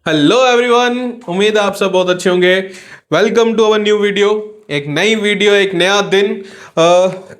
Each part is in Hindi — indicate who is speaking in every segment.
Speaker 1: हेलो एवरीवन, उम्मीद है आप सब बहुत अच्छे होंगे। Welcome to our new video. एक नई वीडियो, एक नया दिन।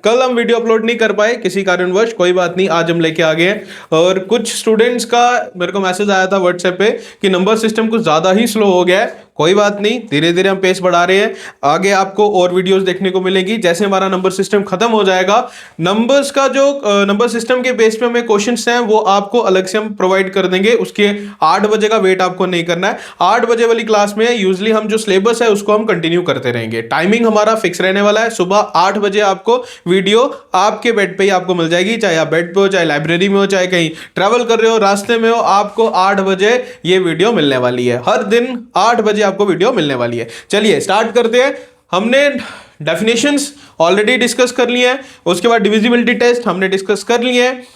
Speaker 1: कल हम वीडियो अपलोड नहीं कर पाए किसी कारणवश, कोई बात नहीं, आज हम लेके आ गए हैं। और कुछ स्टूडेंट्स का मेरे को मैसेज आया था व्हाट्सएप पे कि नंबर सिस्टम कुछ ज़्यादा ही स्लो हो गया है। कोई बात नहीं, धीरे धीरे हम पेस बढ़ा रहे हैं। आगे आपको और वीडियोस देखने को मिलेगी। जैसे हमारा नंबर सिस्टम खत्म हो जाएगा, नंबर्स का जो नंबर सिस्टम के बेस पे हमें क्वेश्चंस हैं वो आपको अलग से हम प्रोवाइड कर देंगे। उसके 8 बजे का वेट आपको नहीं करना है। 8 बजे वाली क्लास में यूजली हम जो सिलेबस है उसको हम कंटिन्यू करते रहेंगे। टाइमिंग हमारा फिक्स रहने वाला है, सुबह 8 बजे आपको वीडियो आपके बेड पे ही आपको मिल जाएगी। चाहे आप बेड पे हो, चाहे लाइब्रेरी में हो, चाहे कहीं ट्रैवल कर रहे हो, रास्ते में हो, आपको 8 बजे ये वीडियो मिलने वाली है। हर दिन 8 बजे आपको वीडियो मिलने वाली है। चलिए स्टार्ट करते हैं। हमने डेफिनेशंस ऑलरेडी डिस्कस कर लिए हैं, उसके बाद डिविजिबिलिटी टेस्ट हमने डिस्कस कर लिए हैं।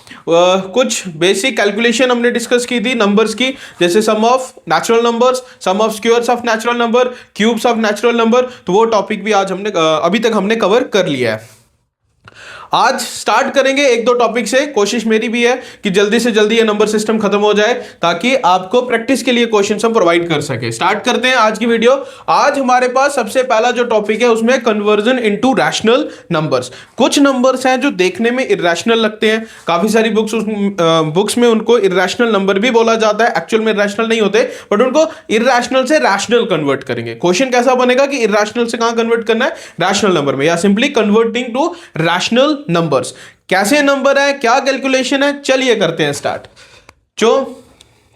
Speaker 1: कुछ बेसिक कैलकुलेशन हमने डिस्कस की थी नंबर्स की, जैसे sum of natural numbers, sum of squares of natural number, cubes of natural number. तो वो टॉपिक भी आज हमने अभी तक हमने कवर कर लिया है। आज स्टार्ट करेंगे एक दो टॉपिक से। कोशिश मेरी भी है कि जल्दी से जल्दी ये नंबर सिस्टम खत्म हो जाए ताकि आपको प्रैक्टिस के लिए क्वेश्चंस हम प्रोवाइड कर सके। स्टार्ट करते हैं आज की वीडियो। आज हमारे पास सबसे पहला जो टॉपिक है उसमें कन्वर्जन इनटू रैशनल नंबर्स। कुछ नंबर्स हैं जो देखने में इरैशनल लगते हैं, काफी सारी बुक्स में उनको इरैशनल नंबर भी बोला जाता है। एक्चुअल में इरैशनल नहीं होते, बट उनको इरैशनल से रैशनल कन्वर्ट करेंगे। क्वेश्चन कैसा बनेगा कि इरैशनल से कहां कन्वर्ट करना है, रैशनल नंबर में, या simply converting to rational numbers. कैसे नंबर है, क्या कैलकुलेशन है, चलिए करते हैं स्टार्ट। सो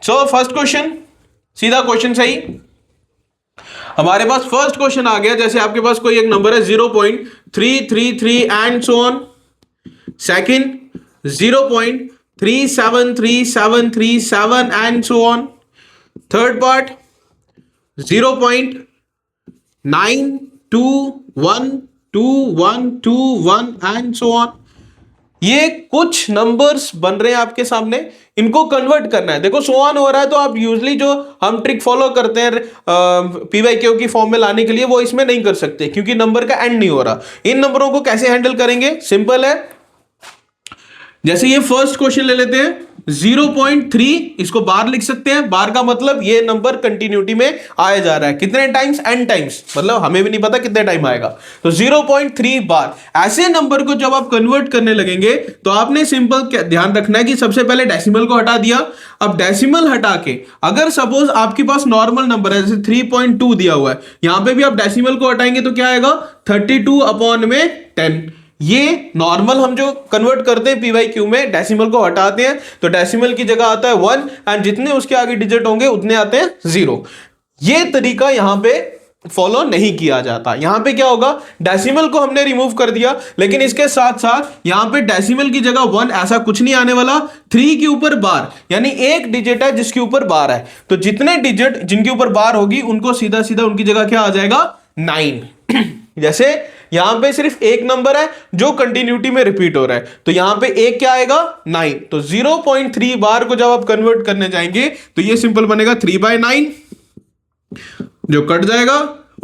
Speaker 1: फर्स्ट क्वेश्चन, सीधा क्वेश्चन सही। हमारे पास फर्स्ट क्वेश्चन आ गया। जैसे आपके पास कोई एक नंबर है 0.333 and so on. Second 0.373737 and so on. Third part 0.9212121 and so on. ये कुछ नंबर्स बन रहे हैं आपके सामने, इनको कन्वर्ट करना है। देखो सो ऑन हो रहा है तो आप यूजली जो हम ट्रिक फॉलो करते हैं पीवाईक्यू की फॉर्म में लाने के लिए, वो इसमें नहीं कर सकते क्योंकि नंबर का एंड नहीं हो रहा। इन नंबरों को कैसे हैंडल करेंगे, सिंपल है। जैसे ये फर्स्ट क्वेश्चन ले लेते हैं 0.3, इसको बार लिख सकते हैं। बार का मतलब ये नंबर कंटिन्यूटी में आया जा रहा है। कितने टाइम्स, n टाइम्स, मतलब हमें भी नहीं पता कितने टाइम आएगा। तो 0.3 बार। ऐसे नंबर को जब आप कन्वर्ट करने लगेंगे तो आपने सिंपल ध्यान रखना है कि सबसे पहले डेसिमल को हटा दिया। अब डेसिमल हटा के अगर सपोज आपके पास नॉर्मल नंबर है, जैसे 3.2 दिया हुआ है, यहां पे भी आप डेसिमल को हटाएंगे तो क्या आएगा, 32/10। ये नॉर्मल हम जो कन्वर्ट करते हैं पीवाईक्यू में, डेसिमल को हटाते हैं तो डेसिमल की जगह आता है 1 एंड जितने उसके आगे डिजिट होंगे उतने आते हैं 0। ये तरीका यहां पे फॉलो नहीं किया जाता। यहां पे क्या होगा, डेसिमल को हमने रिमूव कर दिया, लेकिन इसके साथ साथ यहां पे डेसिमल की जगह 1 ऐसा कुछ नहीं आने वाला। 3 के ऊपर बार, यानी एक डिजिट है जिसके ऊपर बार है, तो जितने डिजिट जिनके ऊपर बार होगी उनको सीधा सीधा उनकी जगह क्या आ जाएगा, 9। जैसे यहां पे सिर्फ एक नंबर है जो कंटिन्यूटी में रिपीट हो रहा है, तो यहां पे एक क्या आएगा, 9। तो 0.3 बार को जब आप कन्वर्ट करने जाएंगे तो ये सिंपल बनेगा 3/9 जो कट जाएगा,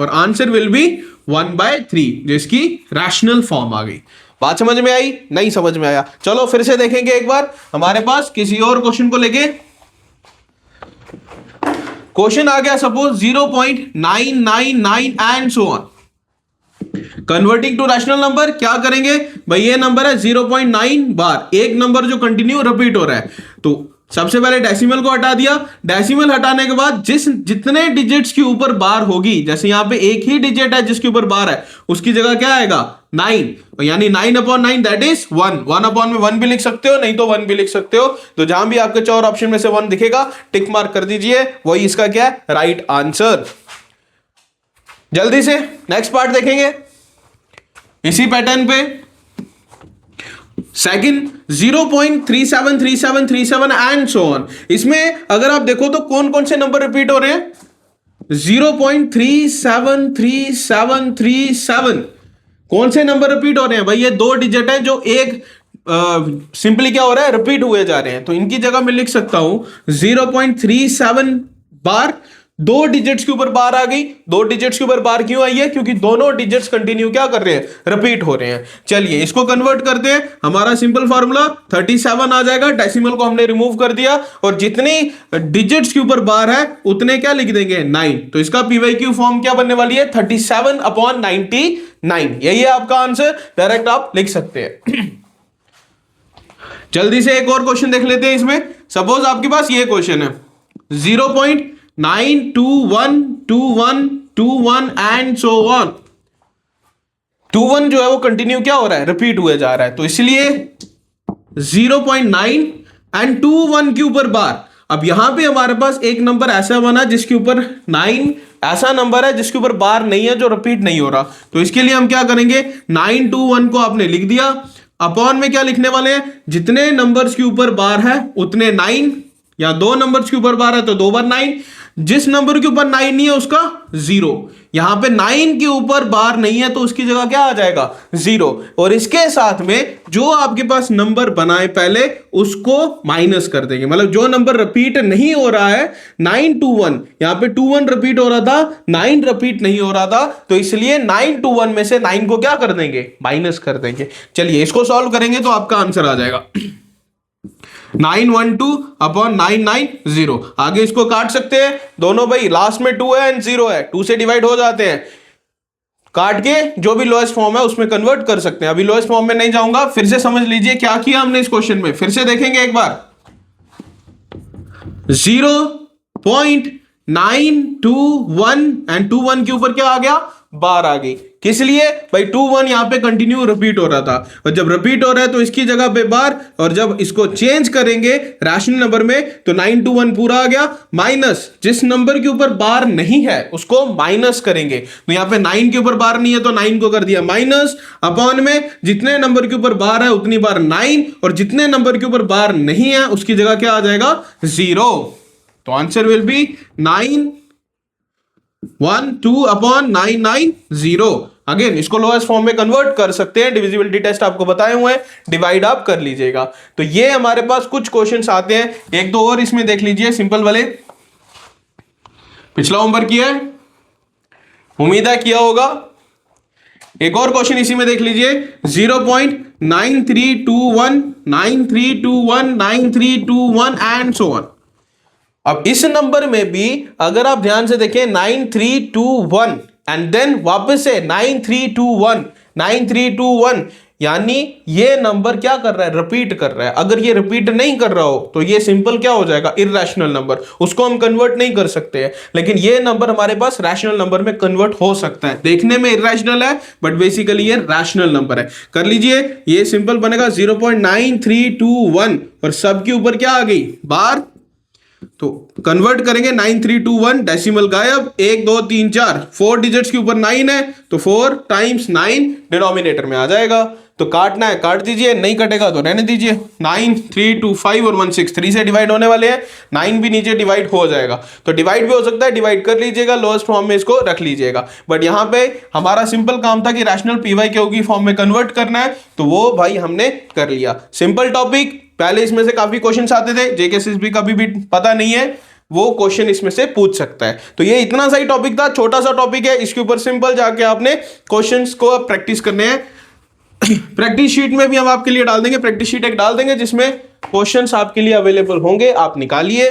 Speaker 1: और आंसर विल बी 1/3, जिसकी रैशनल फॉर्म आ गई। बात समझ में आई, नहीं समझ में आया, चलो फिर से देखेंगे एक बार हमारे पास किसी और क्वेश्चन को लेके। क्वेश्चन आ गया suppose 0.999 and so on. Converting to rational number क्या करेंगे भाई, ये नंबर है 0.9 बार, एक नंबर जो कंटिन्यू रिपीट हो रहा है। तो सबसे पहले डेसिमल को हटा दिया। डेसिमल हटाने के बाद जितने डिजिट्स के ऊपर बार होगी, जैसे यहां पे एक ही डिजिट है जिसके ऊपर बार है, उसकी जगह क्या आएगा, 9, यानी 9/9 दैट इज 1। 1/1 भी लिख सकते हो, नहीं तो 1 भी लिख सकते हो। तो जहां भी आपके 4 ऑप्शन में से 1 दिखेगा टिक मार्क कर दीजिए, वही इसका क्या है, राइट आंसर। जल्दी से नेक्स्ट पार्ट देखेंगे इसी पैटर्न पे। Second 0.373737 and so on. इसमें अगर आप देखो तो कौन कौन से नंबर रिपीट हो रहे हैं, 0.3733737 कौन से नंबर रिपीट हो रहे हैं भाई, ये 2 डिजिट है जो एक सिंपली क्या हो रहा है, रिपीट हुए जा रहे हैं। तो इनकी जगह मैं लिख सकता हूं 0.37 बार दो डिजिट्स के ऊपर बार आ गई। दो डिजिट्स के ऊपर बार क्यों आई है? क्योंकि दोनों डिजिट्स कंटिन्यू क्या कर रहे हैं? रिपीट हो रहे हैं। चलिए इसको कन्वर्ट करते हैं। हमारा सिंपल फॉर्मूला 37 आ जाएगा, डेसिमल को हमने रिमूव कर दिया और जितनी डिजिट्स के ऊपर बार है उतने क्या लिख देंगे? 9। तो इसका पीवाईक्यू फॉर्म क्या बनने वाली है? 37/99। यही है आपका आंसर, डायरेक्ट आप लिख सकते हैं। जल्दी से एक और क्वेश्चन देख लेते हैं इसमें। सपोज आपके पास ये क्वेश्चन है 0.9212121 एंड सो ऑन। 21 जो है वो कंटिन्यू क्या हो रहा है? रिपीट हुए जा रहा है। तो इसलिए 0.9 एंड 21 के ऊपर बार। अब यहां पे हमारे पास एक नंबर ऐसा बना जिसके ऊपर 9 ऐसा नंबर है जिसके ऊपर बार नहीं है, जो रिपीट नहीं हो रहा। तो इसके लिए हम क्या करेंगे? 921 को आपने लिख दिया, अपॉन में क्या लिखने वाले हैं? जितने नंबर्स के ऊपर बार है उतने 9, या दो नंबर्स के ऊपर बार है तो 2 बार 9। जिस नंबर के ऊपर 9 नहीं है उसका 0। यहां पे 9 के ऊपर बार नहीं है तो उसकी जगह क्या आ जाएगा? 0। और इसके साथ में जो आपके पास नंबर बनाए पहले उसको माइनस कर देंगे। मतलब जो नंबर रिपीट नहीं हो रहा है 921, यहां पे 21 रिपीट हो रहा था, 9 रिपीट नहीं हो रहा था, तो इसलिए 921 में से 9 को क्या कर देंगे? माइनस कर देंगे। चलिए इसको सॉल्व करेंगे तो आपका आंसर आ जाएगा 912/990। आगे इसको काट सकते हैं दोनों भाई, लास्ट में 2 है एंड 0 है, 2 से डिवाइड हो जाते हैं। काट के जो भी लोएस्ट फॉर्म है उसमें कन्वर्ट कर सकते हैं। अभी लोएस्ट फॉर्म में नहीं जाऊंगा, फिर से समझ लीजिए क्या किया हमने इस क्वेश्चन में। फिर से देखेंगे एक बार। 0.921 एंड 21 के ऊपर क्या आ गया? बार आ गई। किस लिए भाई? 21 यहां पे कंटिन्यू रिपीट हो रहा था, और जब रिपीट हो रहा है तो इसकी जगह पे बार, और जब इसको चेंज करेंगे रैशनल नंबर में तो 921 पूरा आ गया, माइनस जिस नंबर के ऊपर बार नहीं है उसको माइनस करेंगे। तो यहां पे 9 के ऊपर बार नहीं है तो 9 को कर दिया माइनस, अपॉन में जितने नंबर के ऊपर बार है उतनी बार 9, और जितने नंबर के ऊपर बार नहीं है उसकी जगह क्या आ जाएगा? 0। तो आंसर विल बी 912/990। अगेन इसको लोएस्ट फॉर्म में कन्वर्ट कर सकते हैं, डिविजिबिलिटी टेस्ट आपको बताए हुए हैं, डिवाइड आप कर लीजिएगा। तो ये हमारे पास कुछ क्वेश्चंस आते हैं, एक दो और इसमें देख लीजिए सिंपल वाले। पिछला होमवर्क किया है, उम्मीद है किया होगा। एक और क्वेश्चन इसी में देख लीजिए 0.932193219321 एंड सो ऑन। अब इस नंबर में भी अगर आप ध्यान से देखें 9321 एंड देन वापस से 9321 यानी ये नंबर क्या कर रहा है? रिपीट कर रहा है। अगर ये रिपीट नहीं कर रहा हो तो ये सिंपल क्या हो जाएगा? इररेशनल नंबर, उसको हम कन्वर्ट नहीं कर सकते हैं। लेकिन ये नंबर हमारे पास रैशनल नंबर में कन्वर्ट हो सकता है। देखने में इररेशनल है बट बेसिकली ये रैशनल नंबर है। कर लीजिए, ये सिंपल बनेगा 0.9321 और सब के ऊपर क्या आ गई? बार। तो कन्वर्ट करेंगे 9321, डेसिमल गायब, 1 2 3 4, 4 डिजिट्स के ऊपर 9 है तो 4 टाइम्स 9 डिनोमिनेटर में आ जाएगा। तो काटना है काट दीजिए, नहीं कटेगा तो रहने दीजिए। 9 3 2 5 और 1 6, 3 से डिवाइड होने वाले हैं, 9 भी नीचे डिवाइड हो जाएगा। तो डिवाइड भी हो सकता है, डिवाइड कर लीजिएगा, लोएस्ट फॉर्म में इसको रख लीजिएगा। बट यहाँ पे हमारा सिंपल काम था कि रैशनल पीवाईक्यू की फॉर्म में कन्वर्ट करना है, तो वो भाई हमने कर लिया। सिंपल टॉपिक, पहले इसमें से काफी क्वेश्चंस आते थे, जेकेएसएसबी का भी पता नहीं है वो क्वेश्चन इसमें से पूछ सकता है। तो ये इतना सा ही टॉपिक था, छोटा सा टॉपिक है, इसके ऊपर सिंपल जाके आपने क्वेश्चंस को प्रैक्टिस करने हैं। प्रैक्टिस शीट में भी हम आपके लिए डाल देंगे, प्रैक्टिस शीट एक डाल देंगे जिसमें क्वेश्चंस आपके लिए अवेलेबल होंगे, आप निकालिए।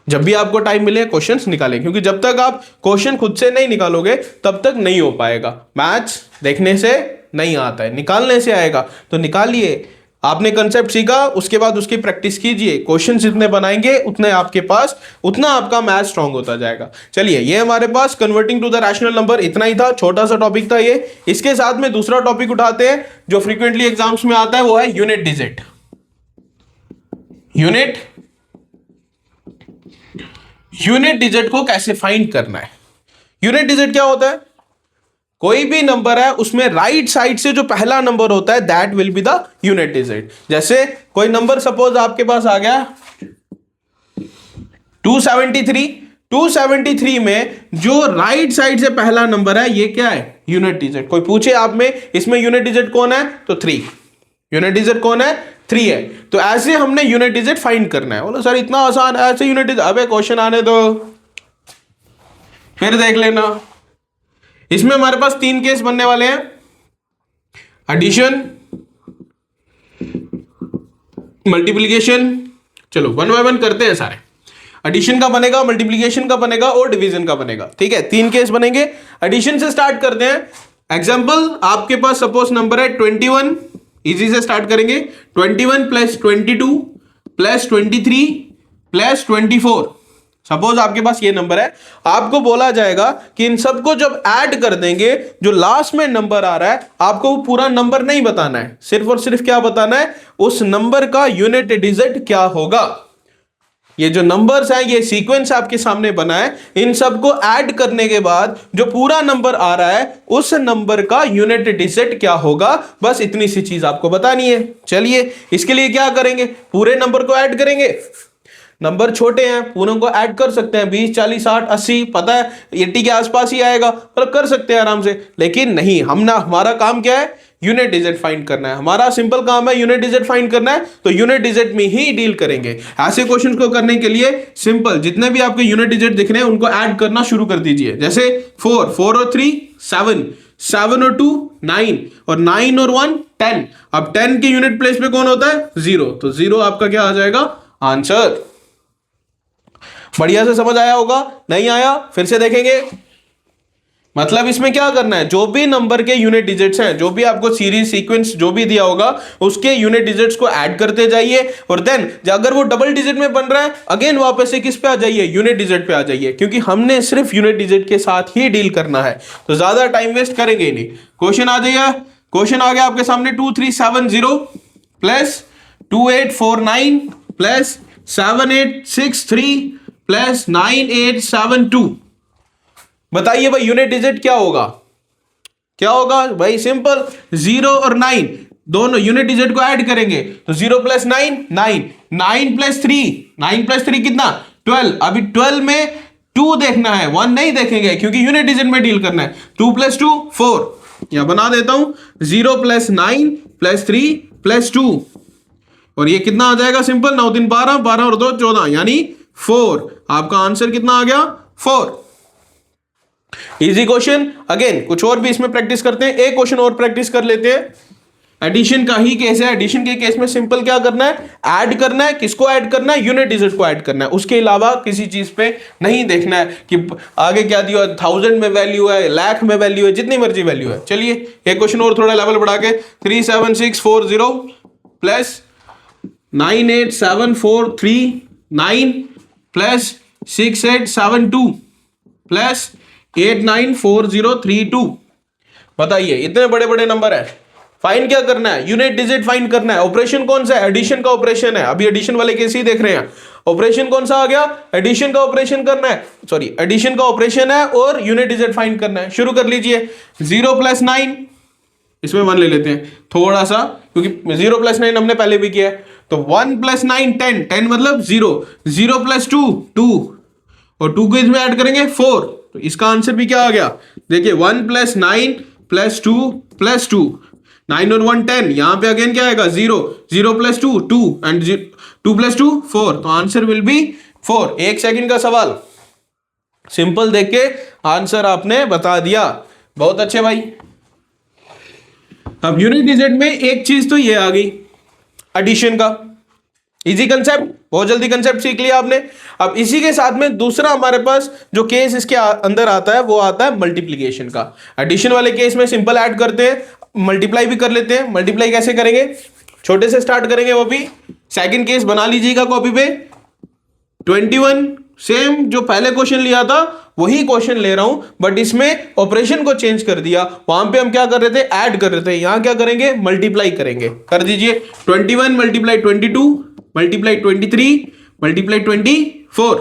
Speaker 1: जब भी आपको टाइम मिले क्वेश्चंस निकालें, क्योंकि जब तक आप क्वेश्चन खुद से नहीं निकालोगे तब तक नहीं हो पाएगा। मैथ्स देखने से नहीं आता है, निकालने से आएगा। तो निकालिए, आपने कंसेप्ट सीखा, उसके बाद उसकी प्रैक्टिस कीजिए। क्वेश्चन जितने बनाएंगे उतने आपके पास, उतना आपका मैथ स्ट्रांग होता जाएगा। चलिए, ये हमारे पास converting to the rational number इतना ही था, छोटा सा टॉपिक था ये। इसके साथ में दूसरा टॉपिक उठाते हैं जो फ्रीक्वेंटली एग्जाम्स में आता है, वो है यूनिट डिजिट। यूनिट डिजिट को कैसे फाइंड करना है? यूनिट डिजिट क्या होता है? कोई भी नंबर है उसमें राइट साइड से जो पहला नंबर होता है that will be the unit digit. जैसे कोई नंबर सपोज आपके पास आ गया 273, 273 में जो राइट साइड से पहला नंबर है ये क्या है? Unit digit. कोई पूछे आप में इसमें यूनिट डिजिट कौन है तो 3, यूनिट डिजिट कौन है? 3 है। तो ऐसे हमने यूनिट डिजिट फाइंड करना है। बोलो सर इतना आसान है ऐसे यूनिट डिजिट? अबे क्वेश्चन आने दो, फिर देख लेना, इसमें हमारे पास 3 केस बनने वाले हैं, एडिशन, मल्टीप्लिकेशन। चलो वन बाय वन करते हैं सारे। एडिशन का बनेगा, मल्टीप्लिकेशन का बनेगा और डिवीजन का बनेगा। ठीक है, 3 केस बनेंगे। एडिशन से स्टार्ट करते हैं। एग्जांपल, आपके पास सपोज नंबर है 21, इजी से स्टार्ट करेंगे। 21 प्लस 22 प्लस 23 प्लस 24। सपोज आपके पास ये नंबर है, आपको बोला जाएगा कि इन सबको जब ऐड कर देंगे, जो लास्ट में नंबर आ रहा है, आपको वो पूरा नंबर नहीं बताना है, सिर्फ और सिर्फ क्या बताना है, उस नंबर का यूनिट डिजिट क्या होगा। ये जो नंबर्स हैं, ये सीक्वेंस आपके सामने बना है, इन सबको ऐड करने के बाद जो पूरा नंबर आ रहा है, उस नंबर का यूनिट डिजिट क्या होगा, बस इतनी सी चीज आपको बतानी है। चलिए, इसके लिए क्या करेंगे, पूरे नंबर को ऐड करेंगे। नंबर छोटे हैं, पूरे को ऐड कर सकते हैं, 20 40 60 80, पता है 80 के आसपास ही आएगा, पर कर सकते हैं आराम से। लेकिन नहीं, हमारा काम क्या है, यूनिट डिजिट फाइंड करना है। हमारा सिंपल काम है यूनिट डिजिट फाइंड करना है, तो यूनिट डिजिट में ही डील करेंगे। ऐसे क्वेश्चंस को करने के लिए सिंपल, जितने भी आपके यूनिट डिजिट दिख रहे हैं उनको ऐड करना शुरू कर दीजिए। जैसे 4 और 3 7, 7 और 2 9, और 9 और 1 10। अब 10 के यूनिट प्लेस पे कौन होता है, 0, तो 0 आपका क्या आ जाएगा, आंसर। बढ़िया से समझ आया होगा, नहीं आया फिर से देखेंगे। मतलब इसमें क्या करना है, जो भी नंबर के यूनिट डिजिट्स हैं, जो भी आपको सीरीज सीक्वेंस जो भी दिया होगा, उसके यूनिट डिजिट्स को ऐड करते जाइए। और देन अगर वो डबल डिजिट में बन रहा है, अगेन वापस से किस पे आ जाइए, यूनिट डिजिट पे आ जाइए, क्योंकि हमने सिर्फ यूनिट डिजिट के साथ ही डील करना है, तो ज्यादा टाइम वेस्ट करेंगे ही नहीं। क्वेश्चन आ जाइए, क्वेश्चन आ गया आपके सामने, 2370 प्लस 2849 प्लस 7863 प्लस 9872। बताइए भाई यूनिट डिजिट क्या होगा, क्या होगा भाई, सिंपल 0 और 9 दोनों यूनिट डिजिट को ऐड करेंगे, तो 0 प्लस 9 9, 9 प्लस 3, 9 प्लस 3 कितना 12। अभी 12 में 2 देखना है, 1 नहीं देखेंगे क्योंकि यूनिट डिजिट में डील करना है। 2 प्लस 2 4, यहां बना देता हूं, 0 प्लस 9 प्लस 3 प्लस 2, और ये कितना आ जाएगा, सिंपल 9 3 12, 12 और 2 14, यानी 4। आपका आंसर कितना आ गया, 4। Easy question. अगेन कुछ और भी इसमें प्रैक्टिस करते हैं, एक क्वेश्चन और प्रैक्टिस कर लेते हैं। एडिशन का ही केस है, एडिशन के केस में सिंपल क्या करना है, ऐड करना है। किसको ऐड करना है, यूनिट डिजिट को ऐड करना है, उसके अलावा किसी चीज पे नहीं देखना है कि आगे क्या दिया, 1000 में वैल्यू है, लाख में वैल्यू है, जितनी मर्जी वैल्यू है। चलिए एक क्वेश्चन और थोड़ा लेवल बढ़ा के, 37640 प्लस 98743 प्लस 6872 प्लस 894032। बताइए इतने बड़े बड़े नंबर है, फाइंड क्या करना है, यूनिट डिजिट फाइंड करना है। ऑपरेशन कौन सा है, एडिशन का ऑपरेशन है। अभी एडिशन वाले केस ही देख रहे हैं, ऑपरेशन कौन सा आ गया, एडिशन का ऑपरेशन करना है, सॉरी एडिशन का ऑपरेशन है, और यूनिट डिजिट फाइंड करना है। शुरू कर लीजिए, 0 प्लस 9, इसमें 1 ले लेते हैं थोड़ा सा, क्योंकि 0 प्लस 9 हमने पहले भी किया है। तो 1 प्लस 9 10, 10 मतलब 0, 0 प्लस 2 2, और 2 को इसमें ऐड करेंगे 4, तो इसका आंसर भी क्या आ गया, देखिए 1 प्लस 9 प्लस 2 प्लस 2, 9 और 1 10, यहां पे अगेन क्या आएगा 0, 0 प्लस 2 2, एंड 2 प्लस 2 4, तो आंसर विल बी 4। 1 सेकंड का सवाल, सिंपल देख के आंसर आपने बता दिया, बहुत अच्छे भाई। अब यूनिट डिजिट में एक चीज तो ये आ गई, एडिशन का इजी कंसेप्ट, बहुत जल्दी कंसेप्ट सीख लिया आपने। अब इसी के साथ में दूसरा हमारे पास जो केस इसके अंदर आता है, वो आता है मल्टीप्लिकेशन का। एडिशन वाले केस में सिंपल ऐड करते हैं, मल्टीप्लाई भी कर लेते हैं। मल्टीप्लाई कैसे करेंगे, छोटे से स्टार्ट करेंगे, वो भी सेकंड केस बना लीजिएगा कॉपी पे। 21 सेम जो पहले क्वेश्चन लिया था वही क्वेश्चन ले रहा हूं, बट इसमें ऑपरेशन को चेंज कर दिया। वहां पे हम क्या कर रहे थे, ऐड कर रहे थे, यहां क्या करेंगे, मल्टीप्लाई करेंगे। कर दीजिए, 21 मल्टीप्लाई 22 मल्टीप्लाई 23 मल्टीप्लाई 24।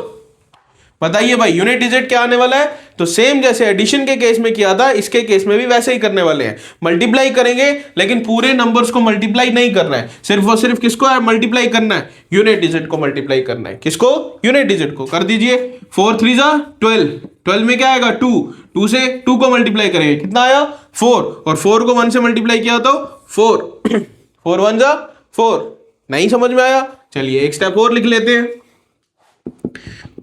Speaker 1: बताइए भाई यूनिट डिजिट क्या आने वाला है, तो सेम जैसे एडिशन के केस में किया था, इसके केस में भी वैसे ही करने वाले हैं। मल्टीप्लाई करेंगे, लेकिन पूरे नंबर्स को मल्टीप्लाई नहीं करना है, सिर्फ और सिर्फ किसको मल्टीप्लाई करना है, यूनिट डिजिट को मल्टीप्लाई करना है। किसको, यूनिट डिजिट को। कर दीजिए, 4 3 जा 12, 12 में क्या आएगा 2, 2 से 2 को मल्टीप्लाई करेंगे, कितना आया 4, और 4 को 1 से मल्टीप्लाई किया तो 4, 4 1 जा 4। नहीं समझ में आया, चलिए एक स्टेप और लिख लेते हैं।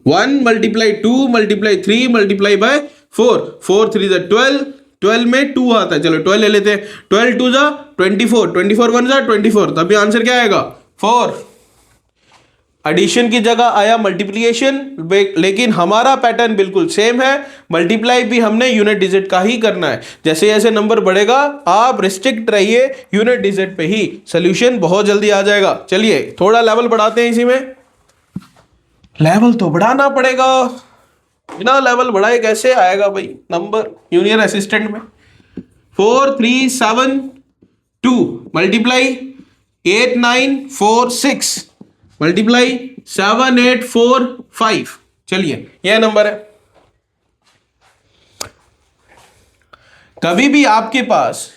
Speaker 1: 1 मल्टीप्लाई 2 मल्टीप्लाई 3 मल्टीप्लाई बाय 4, 4 3 जा 12, 12 में 2 आता है, चलो 12 ले लेते हैं, 12 2 जा 24, 24 1 जा 24, तभी आंसर क्या आएगा 4। एडिशन की जगह आया मल्टीप्लिकेशन, लेकिन हमारा पैटर्न बिल्कुल सेम है, मल्टीप्लाई भी हमने यूनिट डिजिट का ही करना है। जैसे जैसे नंबर बढ़ेगा आप रिस्ट्रिक्ट रहिए यूनिट डिजिट पे ही, सोल्यूशन बहुत जल्दी आ जाएगा। चलिए थोड़ा लेवल बढ़ाते हैं, इसी में लेवल तो बढ़ाना पड़ेगा, बिना लेवल बढ़ाए कैसे आएगा भाई नंबर जूनियर असिस्टेंट में। 4 3 7 2 मल्टीप्लाई 8 9 4 6 मल्टीप्लाई 7 8 4 5, चलिए यह नंबर है। कभी भी आपके पास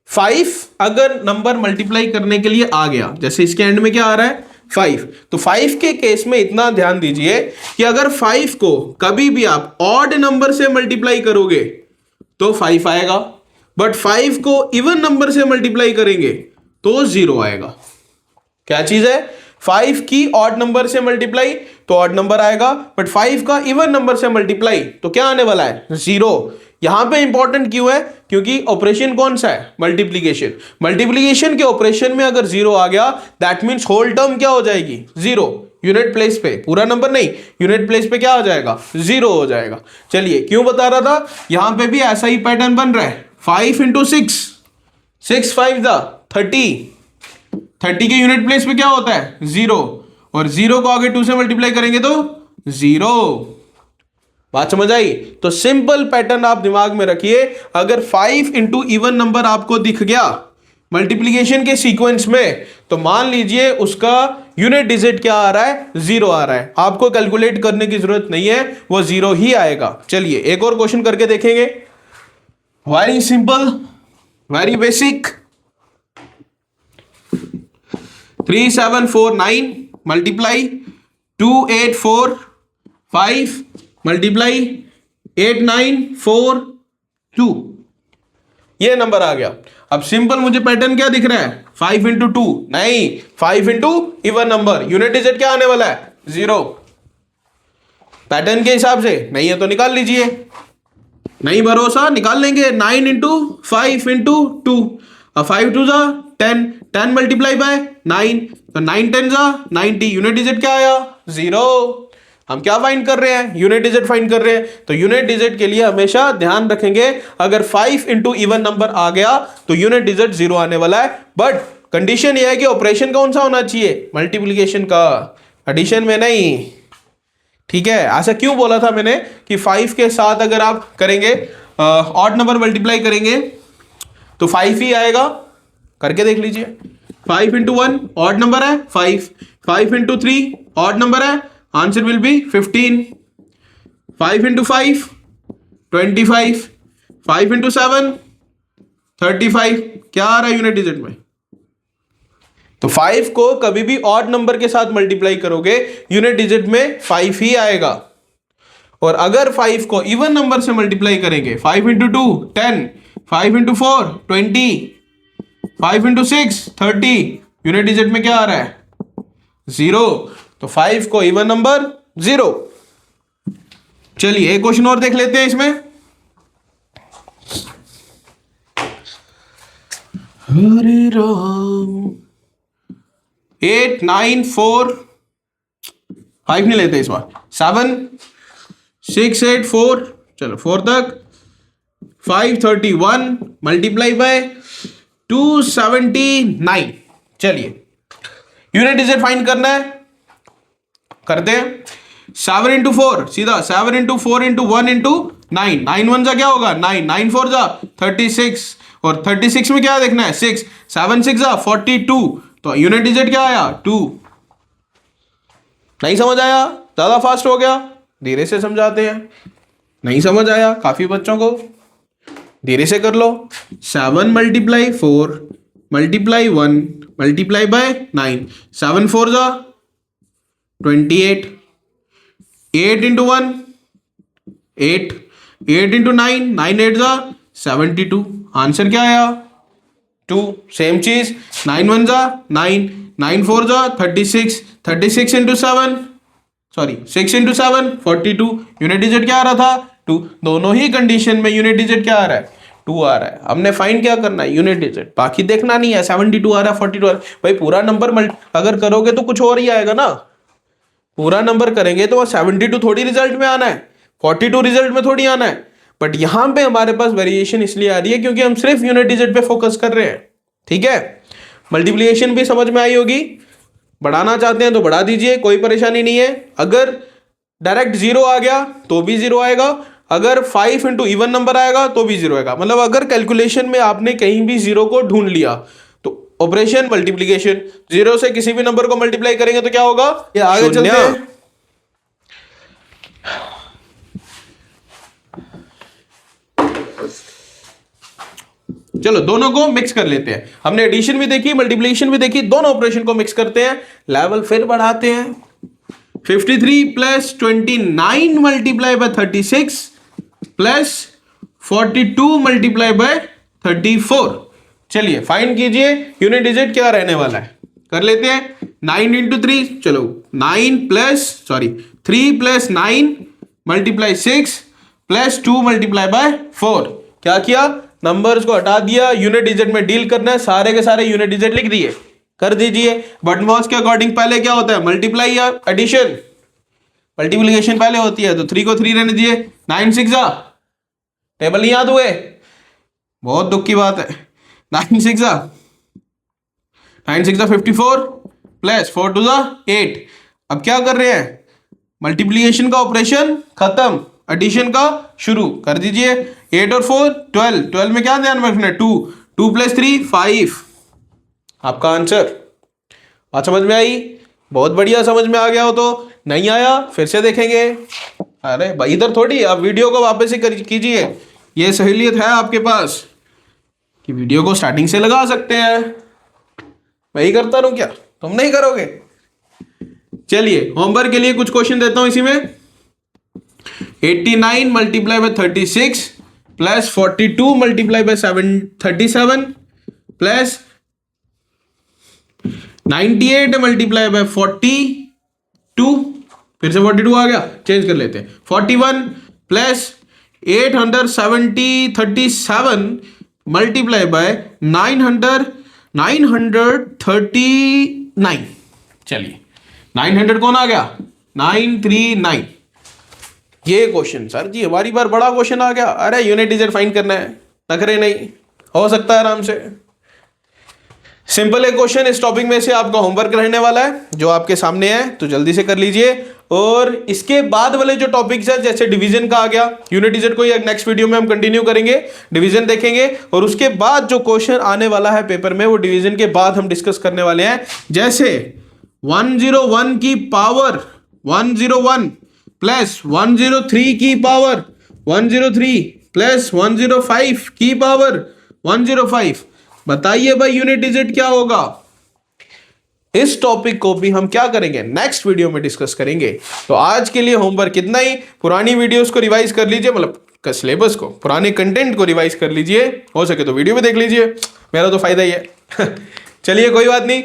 Speaker 1: 5 अगर नंबर मल्टीप्लाई करने के लिए आ गया, जैसे इसके एंड में क्या आ रहा है 5, तो 5 के केस में इतना ध्यान दीजिए कि अगर 5 को कभी भी आप ऑड नंबर से मल्टीप्लाई करोगे तो 5 आएगा, बट 5 को इवन नंबर से मल्टीप्लाई करेंगे तो 0 आएगा। क्या चीज है, 5 की ऑड नंबर से मल्टीप्लाई तो ऑड नंबर आएगा, बट 5 का इवन नंबर से मल्टीप्लाई तो क्या आने वाला है 0। यहां पे इंपॉर्टेंट क्यों है, क्योंकि ऑपरेशन कौन सा है मल्टीप्लिकेशन। मल्टीप्लिकेशन के ऑपरेशन में अगर 0 आ गया दैट मींस होल टर्म क्या हो जाएगी 0, यूनिट प्लेस पे, पूरा नंबर नहीं, यूनिट प्लेस पे क्या हो जाएगा 0 हो जाएगा। चलिए क्यों बता रहा था, यहां पे भी ऐसा ही पैटर्न बन रहा है, 5 इंटू 6, 6 5 दा 30, 30 के यूनिट प्लेस पे क्या होता है 0, और 0 को आगे 2 से मल्टीप्लाई करेंगे तो 0। बात समझ आई। तो सिंपल पैटर्न आप दिमाग में रखिए, अगर 5 इंटू इवन नंबर आपको दिख गया मल्टीप्लिकेशन के सीक्वेंस में, तो मान लीजिए उसका यूनिट डिजिट क्या आ रहा है 0 आ रहा है, आपको कैलकुलेट करने की जरूरत नहीं है, वो 0 ही आएगा। चलिए एक और क्वेश्चन करके देखेंगे, very simple very basic. 3 7 4 9 multiply 2 8 4 5 multiply 8 9 4 2, ये नंबर आ गया। अब सिंपल मुझे पैटर्न क्या दिख रहा है 5 इंटू 2, नहीं 5 into even number, unit digit क्या आने वाला है 0। पैटर्न के हिसाब से नहीं है तो निकाल लीजिए, नहीं भरोसा निकाल लेंगे। 9 इंटू 5 इंटू 2, 5 2 जा 10, 10 मल्टीप्लाई बाय 9, तो 9 10 जा 90, यूनिट डिजिट क्या आया 0। हम क्या फाइंड कर रहे हैं, यूनिट डिजिट फाइंड कर रहे हैं, तो यूनिट डिजिट के लिए हमेशा ध्यान रखेंगे अगर 5 इंटू इवन नंबर आ गया तो यूनिट डिजिट 0 आने वाला है, बट कंडीशन यह है कि ऑपरेशन कौन सा होना चाहिए मल्टीप्लिकेशन का, एडिशन में नहीं। ठीक है, ऐसा क्यों बोला था मैंने कि 5 के साथ अगर आप करेंगे ऑड नंबर मल्टीप्लाई करेंगे तो 5 ही आएगा, करके देख लीजिए। 5 इंटू 1 ऑड नंबर है 5, 5 इंटू 3 ऑड नंबर है, answer will be 15। 5 into 5 25, 5 into 7 35, क्या आ रहा है यूनिट डिजिट में, तो 5 को कभी भी ऑड नंबर के साथ मल्टीप्लाई करोगे यूनिट डिजिट में 5 ही आएगा, और अगर 5 को इवन नंबर से मल्टीप्लाई करेंगे 5 into 2 10, 5 into 4 20, 5 into 6 30, unit digit में क्या आ रहा है 0, तो 5 को इवन नंबर 0। चलिए एक क्वेश्चन और देख लेते हैं इसमें। हरे राम 8 9 4 5 नहीं लेते इस बार, 7 6 8 4, चलो 4 तक, 5 31 मल्टीप्लाई बाय 279। चलिए यूनिट डिजिट फाइंड करना है, करते हैं। 7 इंटू 4 सीधा 7 इंटू 4 इंटू 1 इंटू 9, 9 1 जा क्या होगा 9, 9 4 जा 36, और 36 में क्या देखना है 6, 7 6 जा 42, तो यूनिट डिजिट क्या आया 2। नहीं समझ आया, ज्यादा फास्ट हो गया, धीरे से समझाते हैं। नहीं समझ आया काफी बच्चों को, धीरे से कर लो। 7 मल्टीप्लाई 4 मल्टीप्लाई 1 मल्टीप्लाई बाय 9, 7 4 जा 28, 8 इंटू 1 8, 8 इंटू 9 9 8 जा 72, आंसर क्या आया 2। सेम चीज 9 1 जा 9, 9 4 जा 36, 36 into 7 sorry 6 into 7 42, unit digit क्या आ रहा था 2, दोनों ही कंडीशन में यूनिट डिजिट क्या आ रहा है 2 आ रहा है। हमने फाइंड क्या करना है यूनिट डिजिट, बाकी देखना नहीं है 72 आ रहा है 42 आ रहा है। भाई पूरा नंबर अगर करोगे तो कुछ और ही आएगा ना, पूरा नंबर करेंगे तो 72 थोड़ी रिजल्ट में आना है, 42 रिजल्ट में थोड़ी आना है। बट यहां पे हमारे पास वेरिएशन इसलिए आ रही है क्योंकि हम सिर्फ यूनिट डिजिट पे फोकस कर रहे हैं। ठीक है, मल्टीप्लिकेशन भी समझ में आई होगी, बढ़ाना चाहते हैं तो बढ़ा दीजिए, कोई परेशानी नहीं है। अगर डायरेक्ट जीरो आ गया तो भी जीरो आएगा, अगर 5 इंटू इवन नंबर आएगा तो भी जीरो आएगा। मतलब अगर कैलकुलेशन में आपने कहीं भी जीरो को ढूंढ लिया तो ऑपरेशन मल्टीप्लिकेशन, जीरो से किसी भी नंबर को मल्टीप्लाई करेंगे तो क्या होगा, ये आगे चलते हैं। चलो दोनों को मिक्स कर लेते हैं, हमने एडिशन भी देखी मल्टीप्लिकेशन भी देखी, दोनों ऑपरेशन को मिक्स करते हैं, लेवल फिर बढ़ाते हैं। 53 plus 29 multiply by 36 plus 42 multiply by 34। चलिए फाइंड कीजिए यूनिट डिजिट क्या रहने वाला है, कर लेते हैं। 9 इंटू 3, चलो 3 plus 9 multiply 6 plus 2 multiply by 4। क्या किया, नंबर्स को हटा दिया, यूनिट डिजिट में डील करना है, सारे के सारे यूनिट डिजिट लिख दिए, कर दीजिए। बटन मॉस के अकॉर्डिंग पहले क्या होता है मल्टीप्लाई या एडिशन, मल्टीप्लिकेशन पहले होती है तो 3 को 3 रहने दीजिए, 9 6 जा, टेबल नहीं याद हुए, बहुत दुख की बात है। 9 6 जा 54 प्लस 4 2 जा 8। अब क्या कर रहे हैं, मल्टीप्लिकेशन का ऑपरेशन खत्म, एडिशन का शुरू, कर दीजिए। 8 और 4 12, 12 में क्या ध्यान में रखना है 2, 2 प्लस 3 5, आपका आंसर। बात समझ में आई, बहुत बढ़िया, समझ में आ गया हो तो, नहीं आया फिर से देखेंगे। अरे भाई इधर थोड़ी, आप वीडियो को वापस ही कीजिए, ये सहूलियत है आपके पास कि वीडियो को स्टार्टिंग से लगा सकते हैं। वही करता रहूं क्या, तुम नहीं करोगे। चलिए होमवर्क के लिए कुछ क्वेश्चन देता हूं इसी में। 89 multiply by 36 plus 42 multiply by 37 plus 98 multiply by 42, फिर से 42 आ गया, चेंज कर लेते हैं। 41 प्लस 837 मल्टीप्लाई बाय 939। चलिए 900 कौन आ गया 939। ये क्वेश्चन सर जी हमारी बार बड़ा क्वेश्चन आ गया, अरे यूनिट डिजिट फाइंड करना है, नखरे नहीं, हो सकता है आराम से। सिंपल एक क्वेश्चन इस टॉपिक में से आपका होमवर्क रहने वाला है जो आपके सामने है, तो जल्दी से कर लीजिए। और इसके बाद वाले जो टॉपिक्स है जैसे डिवीजन का आ गया, यूनिट डिजिट को नेक्स्ट वीडियो में हम कंटिन्यू करेंगे, डिवीजन देखेंगे, और उसके बाद जो क्वेश्चन आने वाला है पेपर में वो डिवीजन के बाद हम डिस्कस करने वाले हैं। जैसे 101 की पावर 101 प्लस 103 की पावर 103 प्लस 105 की पावर 105। बताइए भाई यूनिट डिजिट क्या होगा। इस टॉपिक को भी हम क्या करेंगे नेक्स्ट वीडियो में डिस्कस करेंगे। तो आज के लिए होमवर्क इतना ही, पुरानी वीडियोस को रिवाइज कर लीजिए, मतलब सिलेबस को, पुराने कंटेंट को रिवाइज कर लीजिए, हो सके तो वीडियो भी देख लीजिए, मेरा तो फायदा ही है। चलिए कोई बात नहीं,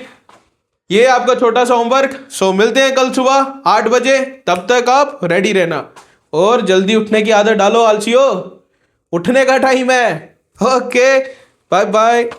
Speaker 1: ये आपका छोटा सा होमवर्क। सो मिलते हैं कल सुबह 8 बजे, तब तक आप रेडी रहना और जल्दी उठने की आदत डालो आलसियो, उठने का टाइम है। Okay bye bye.